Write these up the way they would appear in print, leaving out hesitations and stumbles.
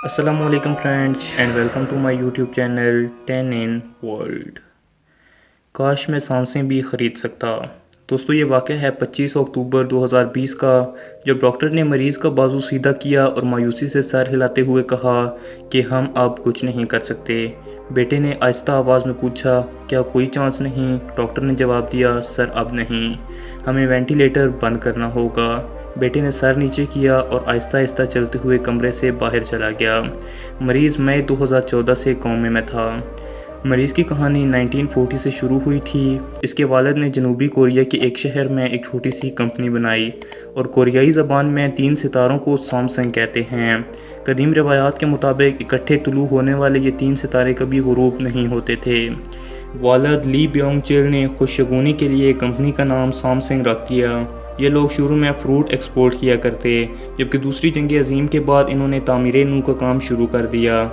السلام علیکم friends and welcome to my YouTube channel 10 in world. کاش میں سانسیں بھی خرید سکتا۔ دوستو یہ واقعہ ہے 25 اکتوبر 2020 کا، جب ڈاکٹر نے مریض کا بازو سیدھا کیا اور مایوسی سے سر ہلاتے ہوئے کہا کہ ہم اب کچھ نہیں کر سکتے۔ بیٹے نے آہستہ آواز میں پوچھا، کیا کوئی چانس نہیں؟ ڈاکٹر نے جواب دیا، سر اب نہیں، ہمیں وینٹیلیٹر بند کرنا ہوگا۔ بیٹے نے سر نیچے کیا اور آہستہ آہستہ چلتے ہوئے کمرے سے باہر چلا گیا۔ مریض مئی 2014 سے کومے میں تھا۔ مریض کی کہانی 1940 سے شروع ہوئی تھی۔ اس کے والد نے جنوبی کوریا کے ایک شہر میں ایک چھوٹی سی کمپنی بنائی اور کوریائی زبان میں 3 ستاروں کو سامسنگ کہتے ہیں۔ قدیم روایات کے مطابق اکٹھے طلوع ہونے والے یہ 3 ستارے کبھی غروب نہیں ہوتے تھے۔ والد لی بیونگ چل نے خوش شگونی کے لیے کمپنی کا نام سامسنگ رکھ دیا۔ یہ لوگ شروع میں فروٹ ایکسپورٹ کیا کرتے، جبکہ دوسری جنگ عظیم کے بعد انہوں نے تعمیر نو کا کام شروع کر دیا۔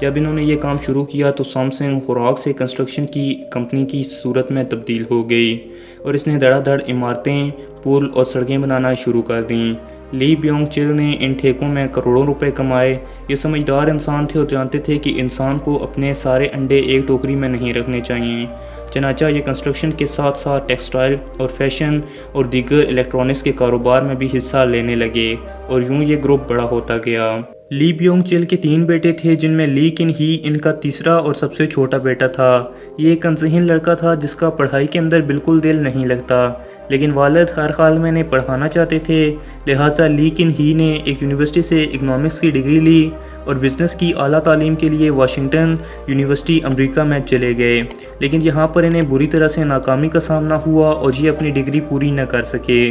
جب انہوں نے یہ کام شروع کیا تو سامسنگ خوراک سے کنسٹرکشن کی کمپنی کی صورت میں تبدیل ہو گئی اور اس نے دھڑا دھڑ عمارتیں، پل اور سڑکیں بنانا شروع کر دیں۔ لی بیونگ چل نے ان ٹھیکوں میں کروڑوں روپے کمائے۔ یہ سمجھدار انسان تھے اور جانتے تھے کہ انسان کو اپنے سارے انڈے ایک ٹوکری میں نہیں رکھنے چاہیے۔ چنانچہ یہ کنسٹرکشن کے ساتھ ساتھ ٹیکسٹائل اور فیشن اور دیگر الیکٹرانکس کے کاروبار میں بھی حصہ لینے لگے اور یوں یہ گروپ بڑا ہوتا گیا۔ لی بیونگ چل کے 3 بیٹے تھے، جن میں لی کن ہی ان کا تیسرا اور سب سے چھوٹا بیٹا تھا۔ یہ ایک انذہین لڑکا تھا جس کا پڑھائی کے اندر بالکل دل نہیں لگتا، لیکن والد ہر حال میں انہیں پڑھانا چاہتے تھے، لہٰذا لی کن ہی نے ایک یونیورسٹی سے اکنامکس کی ڈگری لی اور بزنس کی اعلیٰ تعلیم کے لیے واشنگٹن یونیورسٹی امریکہ میں چلے گئے، لیکن یہاں پر انہیں بری طرح سے ناکامی کا سامنا ہوا اور یہ اپنی ڈگری پوری نہ کر سکے،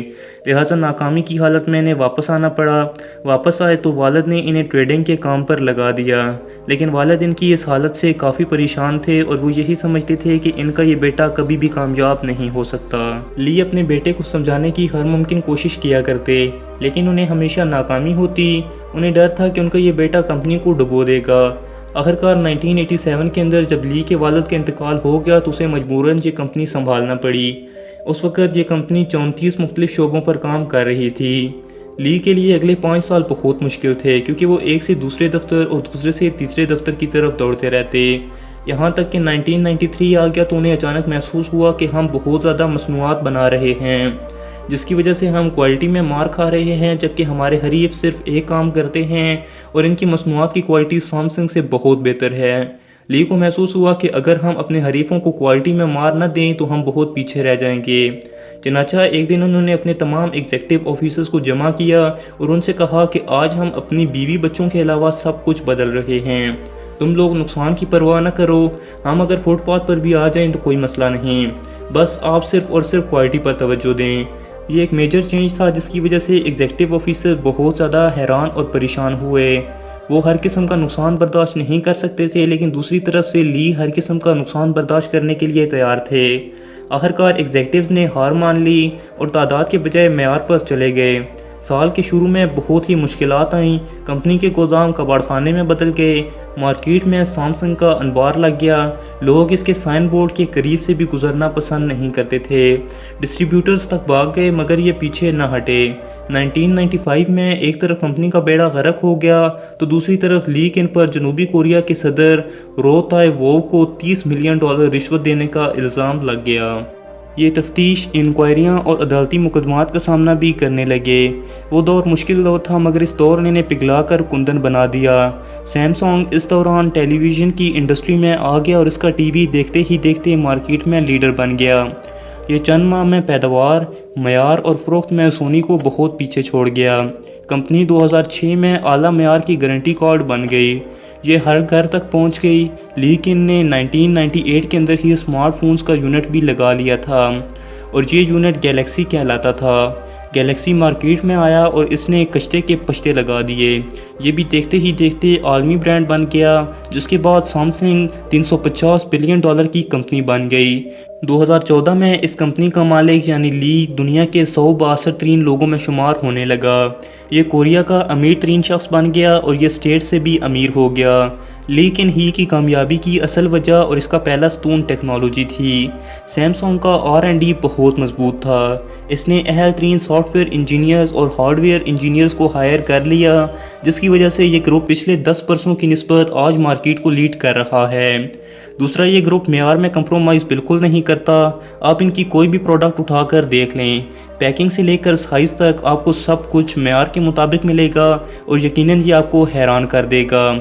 لہٰذا ناکامی کی حالت میں انہیں واپس آنا پڑا۔ واپس آئے تو والد نے انہیں ٹریڈنگ کے کام پر لگا دیا، لیکن والد ان کی اس حالت سے کافی پریشان تھے اور وہ یہی سمجھتے تھے کہ ان کا یہ بیٹا کبھی بھی کامیاب نہیں ہو سکتا۔ لی اپنے بیٹے کو سمجھانے کی ہر ممکن کوشش کیا کرتے، لیکن انہیں ہمیشہ ناکامی ہوتی۔ انہیں ڈر تھا کہ ان کا یہ بیٹا کمپنی کو ڈبو دے گا۔ آخرکار 1987 کے اندر جب لی کے والد کا انتقال ہو گیا تو اسے مجبوراً یہ کمپنی سنبھالنا پڑی۔ اس وقت یہ کمپنی 34 مختلف شعبوں پر کام کر رہی تھی۔ لی کے لیے اگلے 5 سال بہت مشکل تھے، کیونکہ وہ ایک سے دوسرے دفتر اور دوسرے سے تیسرے دفتر کی طرف دوڑتے رہتے۔ یہاں تک کہ 1993 آ گیا تو انہیں اچانک محسوس ہوا کہ ہم بہت زیادہ مصنوعات بنا رہے ہیں، جس کی وجہ سے ہم کوالٹی میں مار کھا رہے ہیں، جبکہ ہمارے حریف صرف ایک کام کرتے ہیں اور ان کی مصنوعات کی کوالٹی سامسنگ سے بہت بہتر ہے۔ لی کو محسوس ہوا کہ اگر ہم اپنے حریفوں کو کوالٹی میں مار نہ دیں تو ہم بہت پیچھے رہ جائیں گے۔ چنانچہ ایک دن انہوں نے اپنے تمام ایگزیکٹو آفیسرز کو جمع کیا اور ان سے کہا کہ آج ہم اپنی بیوی بچوں کے علاوہ سب کچھ بدل رہے ہیں۔ تم لوگ نقصان کی پرواہ نہ کرو، ہم اگر فٹ پاتھ پر بھی آ جائیں تو کوئی مسئلہ نہیں، بس آپ صرف اور صرف کوالٹی پر توجہ دیں۔ یہ ایک میجر چینج تھا جس کی وجہ سے ایگزیکٹو آفیسر بہت زیادہ حیران اور پریشان ہوئے۔ وہ ہر قسم کا نقصان برداشت نہیں کر سکتے تھے، لیکن دوسری طرف سے لی ہر قسم کا نقصان برداشت کرنے کے لیے تیار تھے۔ آخرکار ایگزیکٹوز نے ہار مان لی اور تعداد کے بجائے معیار پر چلے گئے۔ سال کے شروع میں بہت ہی مشکلات آئیں، کمپنی کے گودام کباڑ خانے میں بدل گئے، مارکیٹ میں سامسنگ کا انبار لگ گیا، لوگ اس کے سائن بورڈ کے قریب سے بھی گزرنا پسند نہیں کرتے تھے، ڈسٹریبیوٹرز تک بھاگ گئے مگر یہ پیچھے نہ ہٹے۔ 1995 میں ایک طرف کمپنی کا بیڑا غرق ہو گیا تو دوسری طرف لی کن پر جنوبی کوریا کے صدر رو تائے وو کو $30 ملین رشوت دینے کا الزام لگ گیا۔ یہ تفتیش، انکوائریاں اور عدالتی مقدمات کا سامنا بھی کرنے لگے۔ وہ دور مشکل دور تھا مگر اس دور نے انہیں پگھلا کر کندن بنا دیا۔ سیمسنگ اس دوران ٹیلی ویژن کی انڈسٹری میں آ گیا اور اس کا ٹی وی دیکھتے ہی دیکھتے مارکیٹ میں لیڈر بن گیا۔ یہ چند ماہ میں پیداوار، معیار اور فروخت میں سونی کو بہت پیچھے چھوڑ گیا۔ کمپنی 2006 میں اعلیٰ معیار کی گارنٹی کارڈ بن گئی۔ یہ ہر گھر تک پہنچ گئی۔ لی کن نے 1998 کے اندر ہی اسمارٹ فونز کا یونٹ بھی لگا لیا تھا اور یہ یونٹ گیلیکسی کہلاتا تھا۔ گیلیکسی مارکیٹ میں آیا اور اس نے کشتے کے پشتے لگا دیے۔ یہ بھی دیکھتے ہی دیکھتے عالمی برانڈ بن گیا، جس کے بعد سامسنگ $350 بلین کی کمپنی بن گئی۔ 2014 میں اس کمپنی کا مالک یعنی لی دنیا کے 100 بااثر ترین لوگوں میں شمار ہونے لگا۔ یہ کوریا کا امیر ترین شخص بن گیا اور یہ اسٹیٹ سے بھی امیر ہو گیا۔ لیکن ہی کی کامیابی کی اصل وجہ اور اس کا پہلا ستون ٹیکنالوجی تھی۔ سیمسنگ کا R&D بہت مضبوط تھا۔ اس نے اہل ترین سافٹ ویئر انجینئرز اور ہارڈ ویئر انجینئرز کو ہائر کر لیا، جس کی وجہ سے یہ گروپ پچھلے 10 برسوں کی نسبت آج مارکیٹ کو لیڈ کر رہا ہے۔ دوسرا، یہ گروپ معیار میں کمپرومائز بالکل نہیں کرتا۔ آپ ان کی کوئی بھی پروڈکٹ اٹھا کر دیکھ لیں، پیکنگ سے لے کر سائز تک آپ کو سب کچھ معیار کے مطابق ملے گا اور یقیناً یہ آپ کو حیران کر دے گا۔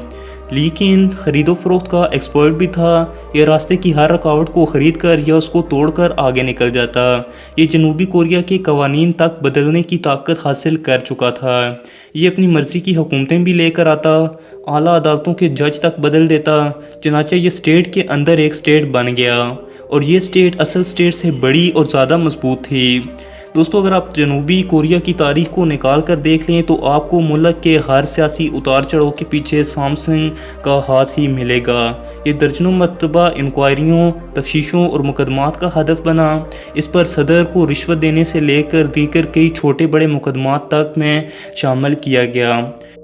لیکن خرید و فروخت کا ایکسپرٹ بھی تھا۔ یہ راستے کی ہر رکاوٹ کو خرید کر یا اس کو توڑ کر آگے نکل جاتا۔ یہ جنوبی کوریا کے قوانین تک بدلنے کی طاقت حاصل کر چکا تھا۔ یہ اپنی مرضی کی حکومتیں بھی لے کر آتا، اعلیٰ عدالتوں کے جج تک بدل دیتا، چنانچہ یہ اسٹیٹ کے اندر ایک اسٹیٹ بن گیا، اور یہ اسٹیٹ اصل اسٹیٹ سے بڑی اور زیادہ مضبوط تھی۔ دوستو، اگر آپ جنوبی کوریا کی تاریخ کو نکال کر دیکھ لیں تو آپ کو ملک کے ہر سیاسی اتار چڑھاؤ کے پیچھے سامسنگ کا ہاتھ ہی ملے گا۔ یہ درجنوں مرتبہ انکوائریوں، تفتیشوں اور مقدمات کا ہدف بنا۔ اس پر صدر کو رشوت دینے سے لے کر دیگر کئی چھوٹے بڑے مقدمات تک میں شامل کیا گیا۔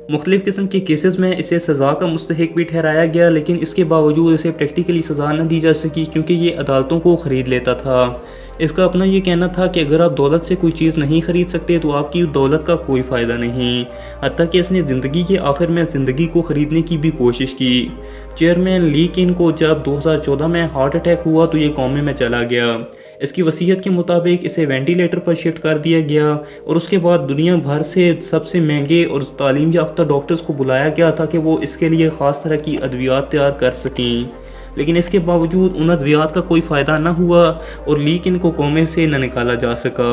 مختلف قسم کے کیسز میں اسے سزا کا مستحق بھی ٹھہرایا گیا، لیکن اس کے باوجود اسے پریکٹیکلی سزا نہ دی جا سکی کیونکہ یہ عدالتوں کو خرید لیتا تھا۔ اس کا اپنا یہ کہنا تھا کہ اگر آپ دولت سے کوئی چیز نہیں خرید سکتے تو آپ کی دولت کا کوئی فائدہ نہیں، حتیٰ کہ اس نے زندگی کے آخر میں زندگی کو خریدنے کی بھی کوشش کی۔ چیئرمین لی کن کو جب 2014 میں ہارٹ اٹیک ہوا تو یہ کومے میں چلا گیا۔ اس کی وصیت کے مطابق اسے وینٹیلیٹر پر شفٹ کر دیا گیا اور اس کے بعد دنیا بھر سے سب سے مہنگے اور تعلیم یافتہ ڈاکٹرز کو بلایا گیا تھا کہ وہ اس کے لیے خاص طرح کی ادویات تیار کر سکیں، لیکن اس کے باوجود ان ادویات کا کوئی فائدہ نہ ہوا اور لیکن کو کومے سے نہ نکالا جا سکا۔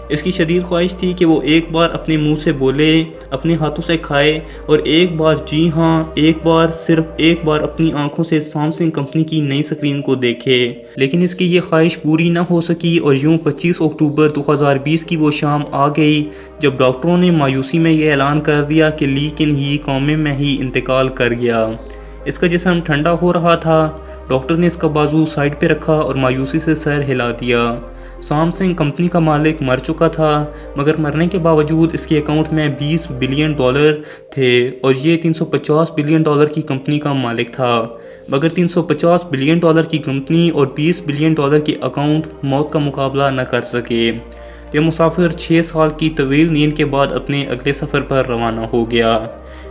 اس کی شدید خواہش تھی کہ وہ ایک بار اپنے منہ سے بولے، اپنے ہاتھوں سے کھائے اور ایک بار، جی ہاں ایک بار، صرف ایک بار اپنی آنکھوں سے سامسنگ کمپنی کی نئی اسکرین کو دیکھے، لیکن اس کی یہ خواہش پوری نہ ہو سکی اور یوں 25 اکتوبر 2020 کی وہ شام آ گئی جب ڈاکٹروں نے مایوسی میں یہ اعلان کر دیا کہ لیکن ہی کومے میں ہی انتقال کر گیا۔ اس کا جسم ٹھنڈا ہو رہا تھا۔ ڈاکٹر نے اس کا بازو سائڈ پہ رکھا اور مایوسی سے سر ہلا دیا۔ سامسنگ کمپنی کا مالک مر چکا تھا، مگر مرنے کے باوجود اس کے اکاؤنٹ میں $20 بلین تھے اور یہ $350 بلین کی کمپنی کا مالک تھا، مگر $350 بلین کی کمپنی اور $20 بلین کے اکاؤنٹ موت کا مقابلہ نہ کر سکے۔ یہ مسافر 6 سال کی طویل نیند کے بعد اپنے اگلے سفر پر روانہ ہو گیا۔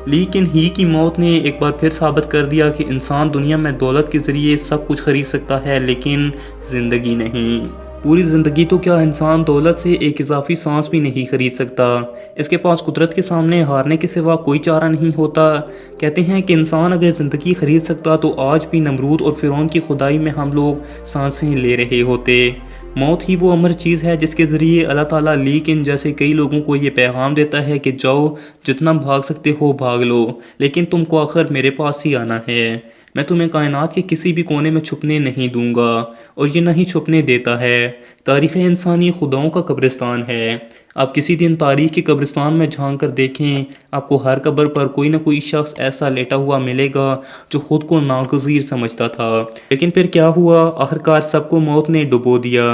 لیکن ہی کی موت نے ایک بار پھر ثابت کر دیا کہ انسان دنیا میں دولت کے ذریعے سب کچھ خرید سکتا ہے لیکن زندگی نہیں۔ پوری زندگی تو کیا، انسان دولت سے ایک اضافی سانس بھی نہیں خرید سکتا۔ اس کے پاس قدرت کے سامنے ہارنے کے سوا کوئی چارہ نہیں ہوتا۔ کہتے ہیں کہ انسان اگر زندگی خرید سکتا تو آج بھی نمرود اور فرعون کی خدائی میں ہم لوگ سانسیں لے رہے ہوتے۔ موت ہی وہ امر چیز ہے جس کے ذریعے اللہ تعالیٰ لیکن جیسے کئی لوگوں کو یہ پیغام دیتا ہے کہ جاؤ، جتنا بھاگ سکتے ہو بھاگ لو، لیکن تم کو آخر میرے پاس ہی آنا ہے۔ میں تمہیں کائنات کے کسی بھی کونے میں چھپنے نہیں دوں گا، اور یہ نہیں چھپنے دیتا ہے۔ تاریخ انسانی خداؤں کا قبرستان ہے۔ آپ کسی دن تاریخ کے قبرستان میں جھانک کر دیکھیں، آپ کو ہر قبر پر کوئی نہ کوئی شخص ایسا لیٹا ہوا ملے گا جو خود کو ناگزیر سمجھتا تھا، لیکن پھر کیا ہوا، آخرکار سب کو موت نے ڈبو دیا۔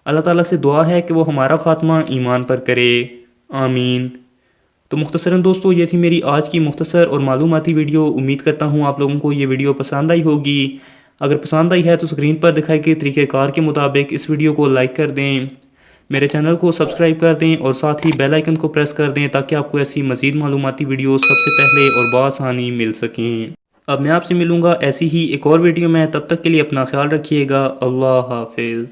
اللہ تعالیٰ سے دعا ہے کہ وہ ہمارا خاتمہ ایمان پر کرے، آمین۔ تو مختصراً دوستو، یہ تھی میری آج کی مختصر اور معلوماتی ویڈیو۔ امید کرتا ہوں آپ لوگوں کو یہ ویڈیو پسند آئی ہوگی۔ اگر پسند آئی ہے تو اسکرین پر دکھائے گئے طریقہ کار کے مطابق اس ویڈیو کو لائک کر دیں، میرے چینل کو سبسکرائب کر دیں اور ساتھ ہی بیل آئیکن کو پریس کر دیں تاکہ آپ کو ایسی مزید معلوماتی ویڈیو سب سے پہلے اور بآسانی مل سکیں۔ اب میں آپ سے ملوں گا ایسی ہی ایک اور ویڈیو میں، تب تک کے لیے اپنا خیال رکھیے گا۔ اللہ حافظ۔